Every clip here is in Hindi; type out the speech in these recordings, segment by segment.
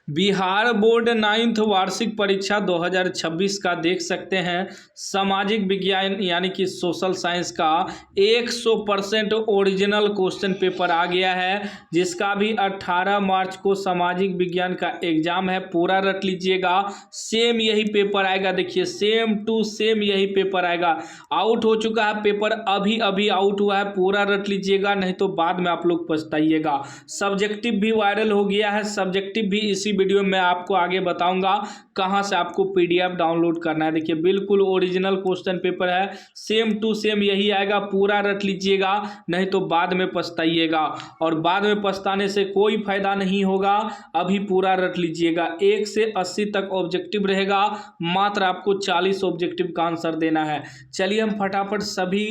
बिहार बोर्ड 9th वार्षिक परीक्षा 2026 का देख सकते हैं। सामाजिक विज्ञान यानी कि सोशल साइंस का 100% ओरिजिनल क्वेश्चन पेपर आ गया है, जिसका भी 18 मार्च को सामाजिक विज्ञान का एग्जाम है। पूरा रट लीजिएगा, सेम यही पेपर आएगा। देखिए सेम टू सेम यही पेपर आएगा। आउट हो चुका है पेपर, अभी अभी आउट हुआ है। पूरा रट लीजिएगा, नहीं तो बाद में आप लोग पछताइएगा। सब्जेक्टिव भी वायरल हो गया है, सब्जेक्टिव भी इसी वीडियो में आपको आगे बताऊंगा कहां से आपको पीडीएफ डाउनलोड करना है। देखिए बिल्कुल ओरिजिनल क्वेश्चन पेपर है, सेम टू सेम यही आएगा। पूरा रट लीजिएगा, नहीं तो बाद में पछताइएगा, और बाद में पछताने से कोई फायदा नहीं होगा। अभी पूरा रट लीजिएगा। 1 से 80 तक ऑब्जेक्टिव रहेगा, मात्र आपको 40 ऑब्जेक्टिव का आंसर देना है। चलिए हम फटाफट सभी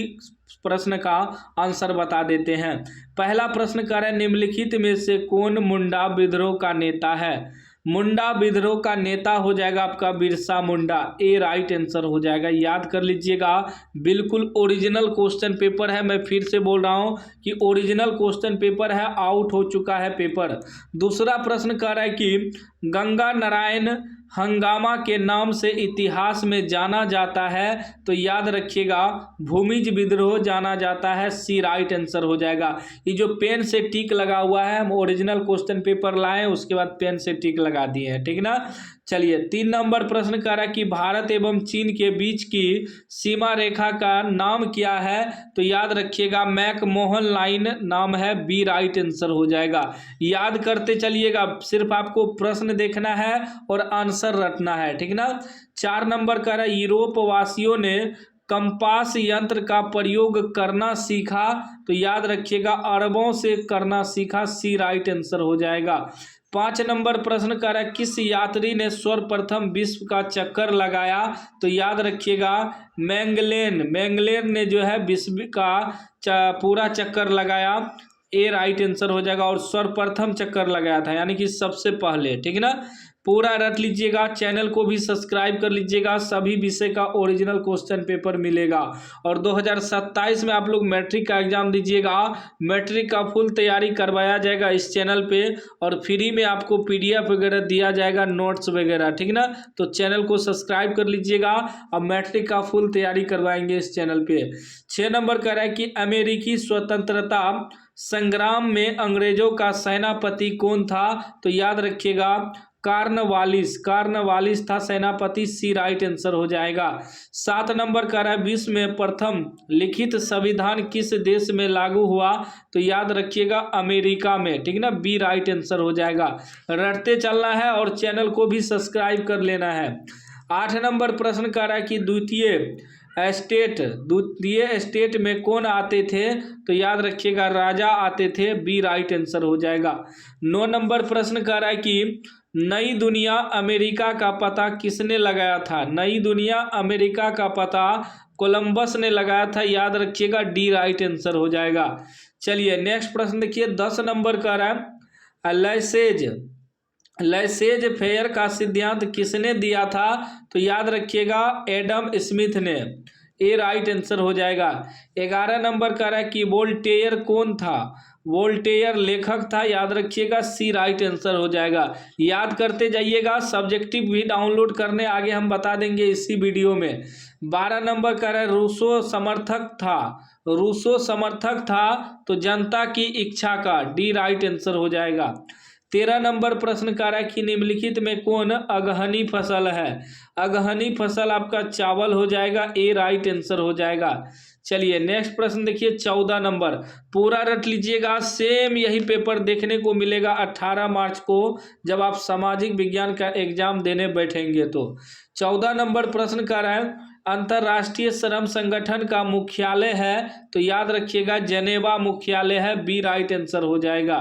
प्रश्न का आंसर बता देते हैं। पहला प्रश्न कर रहे हैं, निम्नलिखित में से कौन मुंडा विद्रोह का नेता है। मुंडा विद्रोह का नेता हो जाएगा आपका बिरसा मुंडा। ए राइट आंसर हो जाएगा। याद कर लीजिएगा, बिल्कुल ओरिजिनल क्वेश्चन पेपर है। मैं फिर से बोल रहा हूं कि ओरिजिनल क्वेश्चन पेपर है, आउट हो चुका है पेपर। दूसरा प्रश्न कह रहा है कि गंगा नारायण हंगामा के नाम से इतिहास में जाना जाता है, तो याद रखिएगा भूमिज विद्रोह जाना जाता है। सी राइट आंसर हो जाएगा। ये जो पेन से टिक लगा हुआ है, हम ओरिजिनल क्वेश्चन पेपर लाए, उसके बाद पेन से टिक लगा दिए हैं, ठीक ना। चलिए 3 नंबर प्रश्न कह रहा है कि भारत एवं चीन के बीच की सीमा रेखा का नाम क्या है, तो याद रखिएगा मैकमोहन लाइन नाम है। बी राइट आंसर हो जाएगा। याद करते चलिएगा, सिर्फ आपको प्रश्न देखना है और आंसर रटना है, ठीक ना। 4 नंबर कह रहा है यूरोप वासियों ने कंपास यंत्र का प्रयोग करना सीखा, तो याद रखिएगा अरबों से करना सीखा। सी राइट आंसर हो जाएगा। 5 नंबर प्रश्न कर रहा है, किस यात्री ने सर्वप्रथम विश्व का चक्कर लगाया, तो याद रखिएगा मैंगलेन ने जो है विश्व का पूरा चक्कर लगाया। ए राइट आंसर हो जाएगा। और सर्वप्रथम चक्कर लगाया था यानी कि सबसे पहले, ठीक है ना। पूरा रट लीजिएगा, चैनल को भी सब्सक्राइब कर लीजिएगा, सभी विषय का ओरिजिनल क्वेश्चन पेपर मिलेगा। और 2027 में आप लोग मैट्रिक का एग्जाम दीजिएगा, मैट्रिक का फुल तैयारी करवाया जाएगा इस चैनल पे, और फ्री में आपको पीडीएफ वगैरह दिया जाएगा, नोट्स वगैरह, ठीक ना। तो चैनल को सब्सक्राइब कर लीजिएगा, अब मैट्रिक का फुल तैयारी करवाएंगे इस चैनल पे। 6 नंबर कह रहा है कि अमेरिकी स्वतंत्रता संग्राम में अंग्रेजों का सेनापति कौन था, तो याद रखिएगा कार्नवालिस था सेनापति। सी राइट आंसर हो जाएगा। 7 नंबर का है विश्व में प्रथम लिखित संविधान किस देश में लागू हुआ, तो याद रखिएगा अमेरिका में, ठीक ना। बी राइट आंसर हो जाएगा। रटते चलना है और चैनल को भी सब्सक्राइब कर लेना है। 8 नंबर प्रश्न का है कि द्वितीय स्टेट में कौन आते थे, तो याद रखिएगा राजा आते थे। बी राइट आंसर हो जाएगा। 9 नंबर प्रश्न कह रहा है कि नई दुनिया अमेरिका का पता किसने लगाया था। नई दुनिया अमेरिका का पता कोलंबस ने लगाया था। याद रखिएगा डी राइट आंसर हो जाएगा। चलिए नेक्स्ट प्रश्न देखिए, 10 नंबर कह रहा है लैसेज फेयर का सिद्धांत किसने दिया था, तो याद रखिएगा एडम स्मिथ ने। ए राइट आंसर हो जाएगा। 11 नंबर कह रहा है कि वोल्टेयर कौन था, वोल्टेयर लेखक था। याद रखिएगा सी राइट आंसर हो जाएगा। याद करते जाइएगा, सब्जेक्टिव भी डाउनलोड करने आगे हम बता देंगे इसी वीडियो में। 12 नंबर कह रहा है रूसो समर्थक था तो जनता की इच्छा का। डी राइट आंसर हो जाएगा। 13 नंबर प्रश्न कह रहा है कि निम्नलिखित में कौन अगहनी फसल है। अगहनी फसल आपका चावल हो जाएगा। ए राइट आंसर हो जाएगा। चलिए नेक्स्ट प्रश्न देखिए, 14 नंबर। पूरा रट लीजिएगा, सेम यही पेपर देखने को मिलेगा 18 मार्च को जब आप सामाजिक विज्ञान का एग्जाम देने बैठेंगे। तो 14 नंबर प्रश्न कह रहा है अंतर्राष्ट्रीय श्रम संगठन का मुख्यालय है, तो याद रखिएगा जेनेवा मुख्यालय है। बी राइट आंसर हो जाएगा।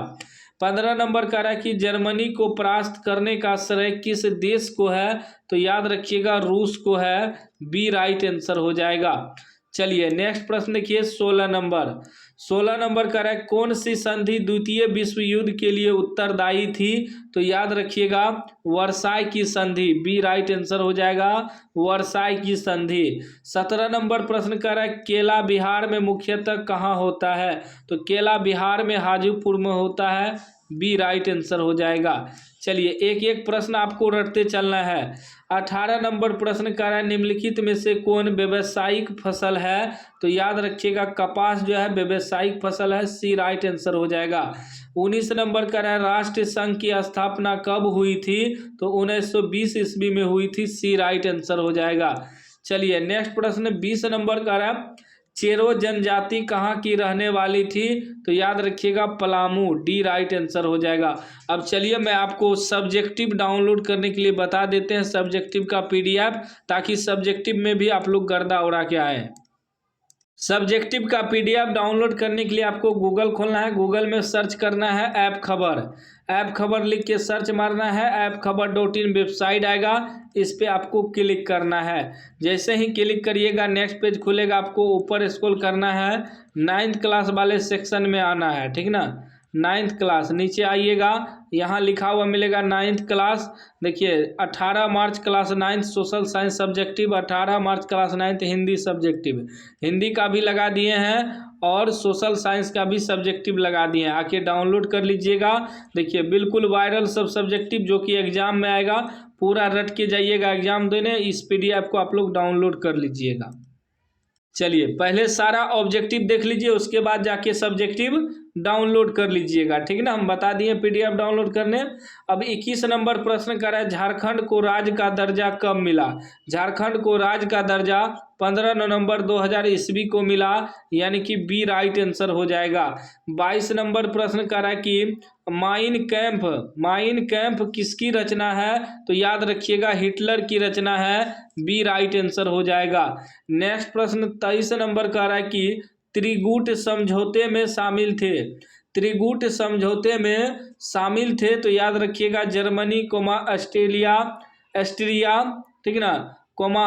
15 नंबर कह रहा है कि जर्मनी को परास्त करने का श्रेय किस देश को है, तो याद रखिएगा रूस को है। बी राइट आंसर हो जाएगा। चलिए नेक्स्ट प्रश्न देखिए, 16 नंबर कह रहा है कौन सी संधि द्वितीय विश्व युद्ध के लिए उत्तरदायी थी, तो याद रखिएगा वर्साई की संधि। बी राइट आंसर हो जाएगा वर्साई की संधि। 17 नंबर प्रश्न कह रहा है केला बिहार में मुख्यतः कहाँ होता है, तो केला बिहार में हाजीपुर में होता है। बी राइट आंसर हो जाएगा। चलिए एक एक प्रश्न आपको रटते चलना है। 18 नंबर प्रश्न कह रहा है निम्नलिखित में से कौन व्यावसायिक फसल है? तो याद रखिएगा कपास जो है व्यावसायिक फसल है, सी राइट आंसर हो जाएगा। 19 नंबर कह रहा है राष्ट्र संघ की स्थापना कब हुई थी? तो 1920 ईस्वी में हुई थी, सी राइट आंसर हो जाएगा। चलिए नेक्स्ट प्रश्न 20 नंबर कह रहा है चेरो जनजाति कहाँ की रहने वाली थी? तो याद रखिएगा पलामू, डी राइट आंसर हो जाएगा। अब चलिए मैं आपको सब्जेक्टिव डाउनलोड करने के लिए बता देते हैं, सब्जेक्टिव का पीडीएफ, ताकि सब्जेक्टिव में भी आप लोग गर्दा उड़ा के आए। सब्जेक्टिव का पीडीएफ डाउनलोड करने के लिए आपको गूगल खोलना है, गूगल में सर्च करना है ऐप खबर। ऐप खबर लिख के सर्च मारना है, ऐप खबर.in वेबसाइट आएगा, इस पे आपको क्लिक करना है। जैसे ही क्लिक करिएगा नेक्स्ट पेज खुलेगा, आपको ऊपर स्क्रॉल करना है, 9th क्लास वाले सेक्शन में आना है, ठीक ना। 9th क्लास नीचे आइएगा, यहाँ लिखा हुआ मिलेगा 9th क्लास। देखिए 18 मार्च class 9th social science subjective, 18 मार्च class 9th Hindi subjective, Hindi का भी लगा दिए हैं और सोशल साइंस का भी सब्जेक्टिव लगा दिए हैं, आके डाउनलोड कर लीजिएगा। देखिए बिल्कुल वायरल सब सब्जेक्टिव जो कि एग्जाम में आएगा, पूरा रट के जाइएगा एग्जाम देने, इस पीडीएफ को आप लोग डाउनलोड कर लीजिएगा। चलिए पहले सारा ऑब्जेक्टिव देख लीजिए, उसके बाद जाके सब्जेक्टिव डाउनलोड कर लीजिएगा, ठीक है ना। हम बता दिए पीडीएफ डाउनलोड करने। अब 21 नंबर प्रश्न कर रहा है झारखंड को राज्य का दर्जा कब मिला? झारखंड को राज्य का दर्जा 15 नवंबर 2000 ईस्वी को मिला, यानी कि बी राइट आंसर हो जाएगा। 22 नंबर प्रश्न कर रहा है कि माइन कैंप किसकी रचना है? तो याद रखिएगा हिटलर की रचना है, बी राइट आंसर हो जाएगा। नेक्स्ट प्रश्न 23 नंबर कह रहा है कि त्रिगुट समझौते में शामिल थे, त्रिगुट समझौते में शामिल थे, तो याद रखिएगा जर्मनी ऑस्ट्रिया, ठीक ना,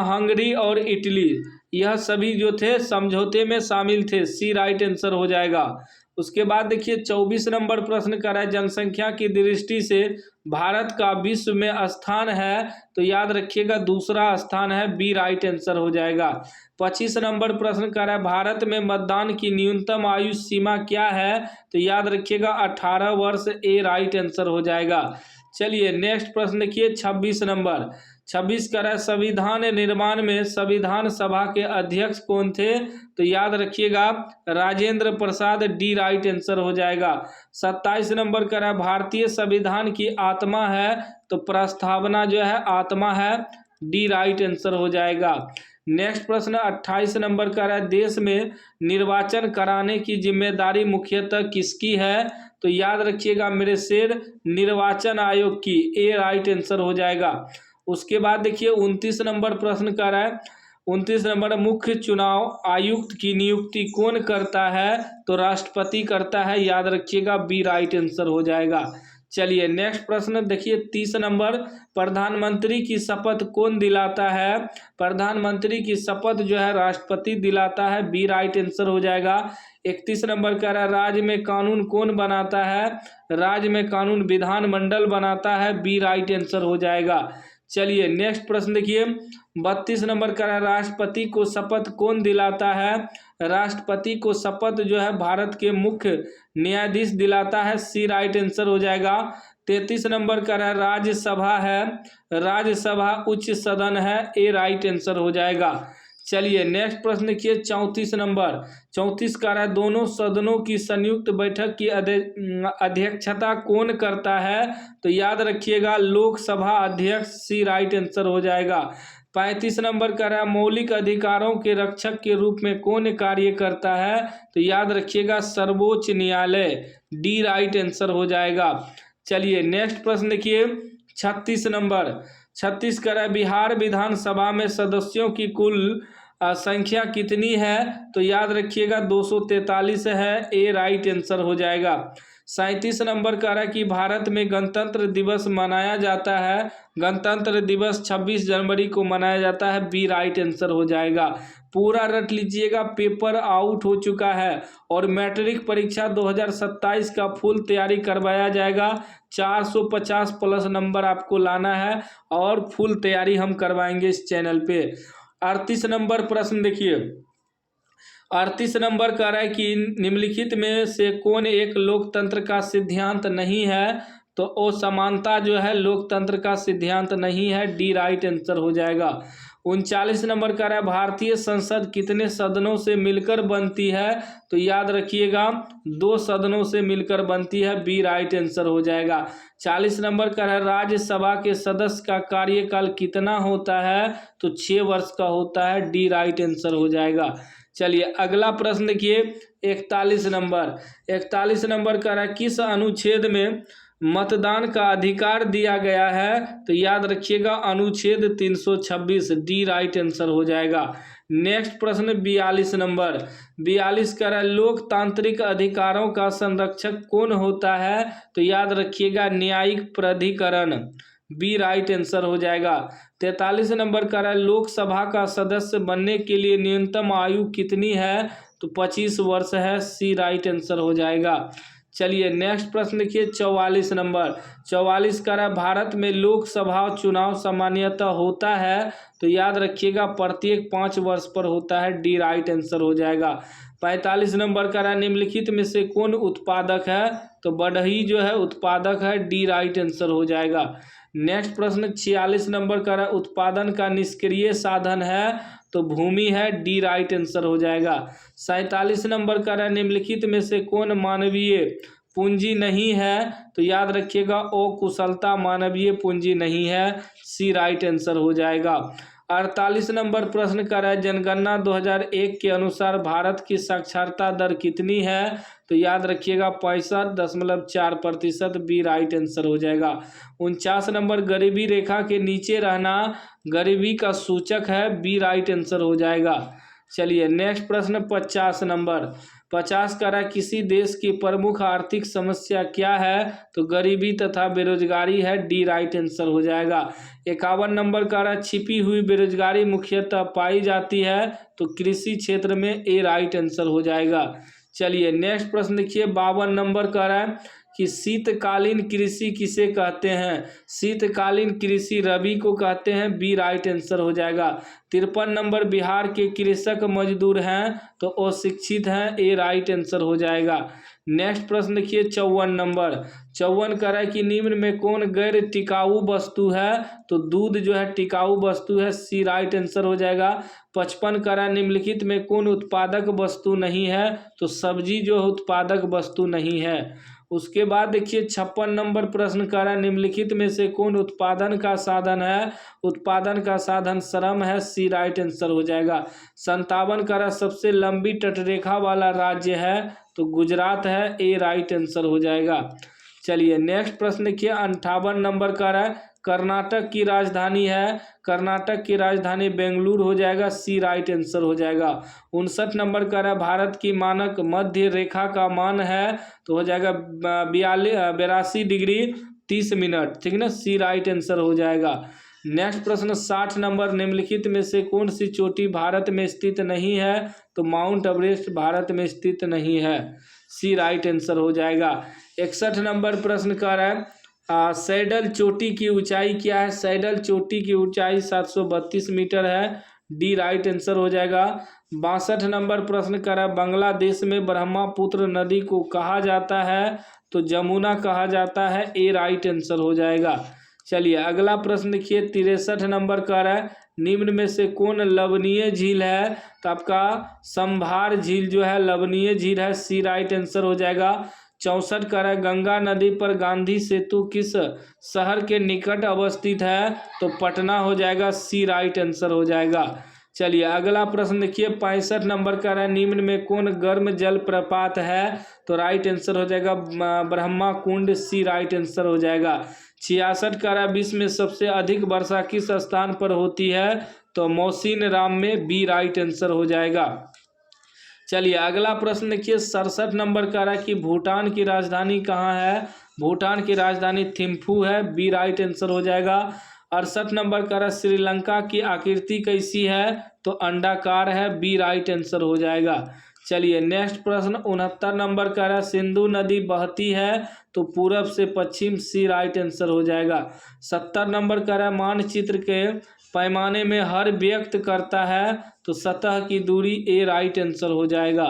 हंगरी और इटली, यह सभी जो थे समझौते में शामिल थे, सी राइट आंसर हो जाएगा। उसके बाद देखिए 24 नंबर प्रश्न कर रहा है जनसंख्या की दृष्टि से भारत का विश्व में स्थान है? तो याद रखिएगा दूसरा स्थान है, बी राइट आंसर हो जाएगा। 25 नंबर प्रश्न कर रहा है भारत में मतदान की न्यूनतम आयु सीमा क्या है? तो याद रखिएगा 18 वर्ष, ए राइट आंसर हो जाएगा। चलिए नेक्स्ट प्रश्न देखिए 26 नंबर, 26 कर रहा है संविधान निर्माण में संविधान सभा के अध्यक्ष कौन थे? तो याद रखिएगा Rajendra Prasad, D right answer हो जाएगा। 27 नंबर कर रहा है भारतीय संविधान की आत्मा है? तो प्रस्तावना जो है आत्मा है, डी राइट आंसर हो जाएगा। नेक्स्ट प्रश्न 28 नंबर का है देश में निर्वाचन कराने की जिम्मेदारी मुख्यतः किसकी है? तो याद रखिएगा मेरे शेर निर्वाचन आयोग की, ए राइट आंसर हो जाएगा। उसके बाद देखिए 29 नंबर प्रश्न कर रहा है, 29 नंबर मुख्य चुनाव आयुक्त की नियुक्ति कौन करता है? तो राष्ट्रपति करता है, याद रखिएगा बी राइट आंसर हो जाएगा। चलिए नेक्स्ट प्रश्न देखिए 30 नंबर, प्रधानमंत्री की शपथ कौन दिलाता है? प्रधानमंत्री की शपथ जो है राष्ट्रपति दिलाता है, बी राइट आंसर हो जाएगा। 31 नंबर कह रहा है राज्य में कानून कौन बनाता है? राज्य में कानून विधानमंडल बनाता है, बी राइट आंसर हो जाएगा। चलिए नेक्स्ट प्रश्न देखिए 32 नंबर का है राष्ट्रपति को शपथ कौन दिलाता है? राष्ट्रपति को शपथ जो है भारत के मुख्य न्यायाधीश दिलाता है, सी राइट आंसर हो जाएगा। 33 नंबर का है राज्यसभा है, राज्यसभा उच्च सदन है, ए राइट आंसर हो जाएगा। चलिए नेक्स्ट प्रश्न देखिए 34 नंबर, 34 का है दोनों सदनों की संयुक्त बैठक की अध्यक्षता कौन करता है? तो याद रखिएगा लोकसभा अध्यक्ष, सी राइट आंसर हो जाएगा। 35 नंबर का है मौलिक अधिकारों के रक्षक के रूप में कौन कार्य करता है? तो याद रखिएगा सर्वोच्च न्यायालय, डी राइट आंसर हो जाएगा। चलिए नेक्स्ट प्रश्न देखिए 36 नंबर, 36 का है बिहार विधानसभा में सदस्यों की कुल संख्या कितनी है? तो याद रखिएगा 243 है, ए राइट आंसर हो जाएगा। 37 नंबर कह रहा है कि भारत में गणतंत्र दिवस मनाया जाता है, गणतंत्र दिवस 26 जनवरी को मनाया जाता है, बी राइट आंसर हो जाएगा। पूरा रट लीजिएगा, पेपर आउट हो चुका है और मैट्रिक परीक्षा 2027 का फुल तैयारी करवाया जाएगा। 450 प्लस नंबर आपको लाना है और फुल तैयारी हम करवाएंगे इस चैनल पे। 38 नंबर प्रश्न देखिए, 38 नंबर कह रहा है कि निम्नलिखित में से कौन एक लोकतंत्र का सिद्धांत नहीं है? तो असमानता जो है लोकतंत्र का सिद्धांत नहीं है, डी राइट आंसर हो जाएगा। 39 नंबर का है भारतीय संसद कितने सदनों से मिलकर बनती है, तो याद रखिएगा 2 सदनों से मिलकर बनती है, बी राइट आंसर हो जाएगा। 40 नंबर का है राज्यसभा के सदस्य का कार्यकाल कितना होता है, तो 6 वर्ष का होता है, डी राइट आंसर हो जाएगा। चलिए अगला प्रश्न देखिए 41 नंबर का है किस अनुच्छेद में मतदान का अधिकार दिया गया है, तो याद रखिएगा अनुच्छेद 326, डी राइट आंसर हो जाएगा। नेक्स्ट प्रश्न 42 नंबर 42 का है लोकतांत्रिक अधिकारों का संरक्षक कौन होता है, तो याद रखिएगा न्यायिक प्राधिकरण, बी राइट आंसर हो जाएगा। 43 नंबर का है लोकसभा का सदस्य बनने के लिए न्यूनतम आयु कितनी है, तो 25 वर्ष है, सी राइट आंसर हो जाएगा। चलिए नेक्स्ट प्रश्न देखिए 44 का है भारत में लोकसभा चुनाव सामान्यतः होता है, तो याद रखिएगा प्रत्येक 5 वर्ष पर होता है, डी राइट आंसर हो जाएगा। 45 नंबर का है निम्नलिखित में से कौन उत्पादक है, तो बढ़ई जो है उत्पादक है, डी राइट आंसर हो जाएगा। नेक्स्ट प्रश्न 46 नंबर का है उत्पादन का निष्क्रिय साधन है, तो भूमि है, डी राइट आंसर हो जाएगा। 47 नंबर का है निम्नलिखित में से कौन मानवीय पूंजी नहीं है, तो याद रखिएगा अकुशलता मानवीय पूंजी नहीं है, सी राइट आंसर हो जाएगा। 48 नंबर प्रश्न का है जनगणना 2001 के अनुसार भारत की साक्षरता दर कितनी है, तो याद रखिएगा 65.4%, बी राइट आंसर हो जाएगा। 49 नंबर गरीबी रेखा के नीचे रहना गरीबी का सूचक है, बी राइट आंसर हो जाएगा। चलिए नेक्स्ट प्रश्न 50 नंबर 50 का है किसी देश की प्रमुख आर्थिक समस्या क्या है, तो गरीबी तथा बेरोजगारी है, डी राइट आंसर हो जाएगा। 51 नंबर का है छिपी हुई बेरोजगारी मुख्यतः पाई जाती है, तो कृषि क्षेत्र में, ए राइट आंसर हो जाएगा। चलिए नेक्स्ट प्रश्न देखिए 52 नंबर का है कि शीतकालीन कृषि किसे कहते हैं, शीतकालीन कृषि रबी को कहते हैं, बी राइट आंसर हो जाएगा। 53 नंबर बिहार के कृषक मजदूर हैं, तो अशिक्षित हैं, ए राइट आंसर हो जाएगा। नेक्स्ट प्रश्न देखिए 54 नंबर 54 का है कि निम्न में कौन गैर टिकाऊ वस्तु है, तो दूध जो है टिकाऊ वस्तु है, सी राइट आंसर हो जाएगा। 55 का है निम्नलिखित में कौन उत्पादक वस्तु नहीं है, तो सब्जी जो उत्पादक वस्तु नहीं है। उसके बाद देखिए 56 नंबर प्रश्न का है निम्नलिखित में से कौन उत्पादन का साधन है, उत्पादन का साधन श्रम है, सी राइट आंसर हो जाएगा। 57 का है सबसे लंबी तटरेखा वाला राज्य है, तो गुजरात है, ए राइट आंसर हो जाएगा। चलिए नेक्स्ट प्रश्न देखिए 58 नंबर का है कर्नाटक की राजधानी है, कर्नाटक की राजधानी बेंगलुरु हो जाएगा, सी राइट आंसर हो जाएगा। 59 नंबर का है भारत की मानक मध्य रेखा का मान है, तो हो जाएगा 82 डिग्री 30 मिनट, ठीक है ना, सी राइट आंसर हो जाएगा। नेक्स्ट प्रश्न 60 नंबर निम्नलिखित में से कौन सी चोटी भारत में स्थित नहीं है, तो माउंट एवरेस्ट भारत में स्थित नहीं है, सी राइट आंसर हो जाएगा। 61 नंबर प्रश्न का है सैडल चोटी की ऊंचाई क्या है, सैडल चोटी की ऊंचाई 732 मीटर है, डी राइट आंसर हो जाएगा। 62 नंबर प्रश्न का है बांग्लादेश में ब्रह्मपुत्र नदी को कहा जाता है, तो जमुना कहा जाता है, ए राइट आंसर हो जाएगा। चलिए अगला प्रश्न देखिए 63 नंबर का है निम्न में से कौन लवणीय झील है, तो आपका संभार झील जो है लवणीय झील है, सी राइट आंसर हो जाएगा। 64 का है गंगा नदी पर गांधी सेतु किस शहर के निकट अवस्थित है, तो पटना हो जाएगा, सी राइट आंसर हो जाएगा। चलिए अगला प्रश्न देखिए 65 नंबर का है निम्न में कौन गर्म जल प्रपात है, तो राइट आंसर हो जाएगा ब्रह्मा कुंड, सी राइट आंसर हो जाएगा। 66 का है विश्व में सबसे अधिक वर्षा किस स्थान पर होती है, तो मौसिन राम में, बी राइट आंसर हो जाएगा। चलिए अगला प्रश्न देखिए 67 नंबर का है कि भूटान की राजधानी कहाँ है, भूटान की राजधानी थिम्फू है, बी राइट आंसर हो जाएगा। 68 नंबर का है श्रीलंका की आकृति कैसी है, तो अंडाकार है, बी राइट आंसर हो जाएगा। चलिए नेक्स्ट प्रश्न 69 नंबर का है सिंधु नदी बहती है, तो पूरब से पश्चिम, सी राइट आंसर हो जाएगा। 70 नंबर का है मानचित्र के पैमाने में हर व्यक्त करता है, तो सतह की दूरी, ए राइट आंसर हो जाएगा।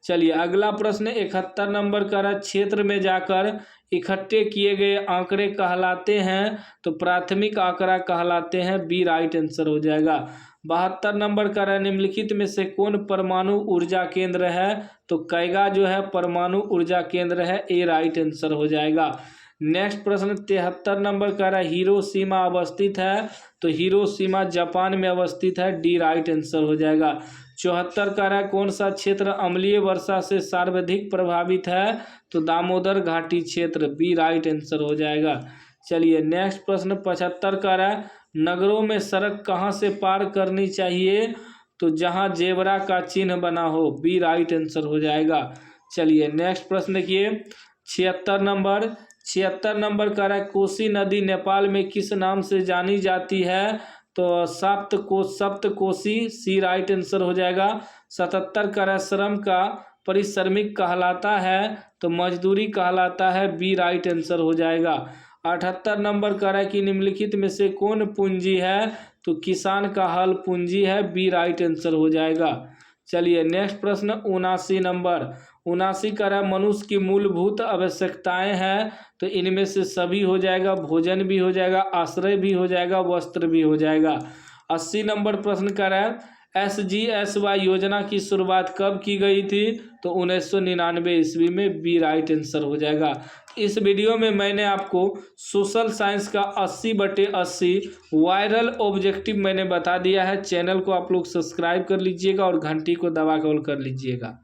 चलिए अगला प्रश्न 71 नंबर का रहा, क्षेत्र में जाकर इकट्ठे किए गए आंकड़े कहलाते हैं तो प्राथमिक आंकड़ा कहलाते हैं, बी राइट आंसर हो जाएगा। 72 नंबर का रहा, निम्नलिखित में से कौन परमाणु ऊर्जा केंद्र है तो कैगा जो है परमाणु ऊर्जा केंद्र है, ए राइट आंसर हो जाएगा। नेक्स्ट प्रश्न 73 नंबर का रहा, हिरोशिमा अवस्थित है तो हिरोशिमा जापान में अवस्थित है, डी राइट आंसर हो जाएगा। 74 का रहा, कौन सा क्षेत्र अम्लीय वर्षा से सर्वाधिक प्रभावित है तो दामोदर घाटी क्षेत्र, बी राइट आंसर हो जाएगा। चलिए नेक्स्ट प्रश्न 75 का रहा, नगरों में सड़क कहाँ से पार करनी चाहिए तो जहाँ जेबरा का चिन्ह बना हो, बी राइट आंसर हो जाएगा। चलिए नेक्स्ट प्रश्न देखिए 76 नंबर का रहा, कोसी नदी नेपाल में किस नाम से जानी जाती है तो सप्तकोशी, सी राइट आंसर हो जाएगा। 77 का रहा, श्रम का परिश्रमिक कहलाता है तो मजदूरी कहलाता है, बी राइट आंसर हो जाएगा। 78 नंबर का रहा कि निम्नलिखित में से कौन पूंजी है तो किसान का हल पूंजी है, बी राइट आंसर हो जाएगा। चलिए नेक्स्ट प्रश्न 79 का रहा, मनुष्य की मूलभूत आवश्यकताएं हैं तो इनमें से सभी हो जाएगा, भोजन भी हो जाएगा, आश्रय भी हो जाएगा, वस्त्र भी हो जाएगा। 80 नंबर प्रश्न का रहा, SGSY योजना की शुरुआत कब की गई थी तो 1999 ईस्वी में, बी राइट आंसर हो जाएगा। इस वीडियो में मैंने आपको सोशल साइंस का 80/80 वायरल ऑब्जेक्टिव मैंने बता दिया है। चैनल को आप लोग सब्सक्राइब कर लीजिएगा और घंटी को दबा कर लीजिएगा।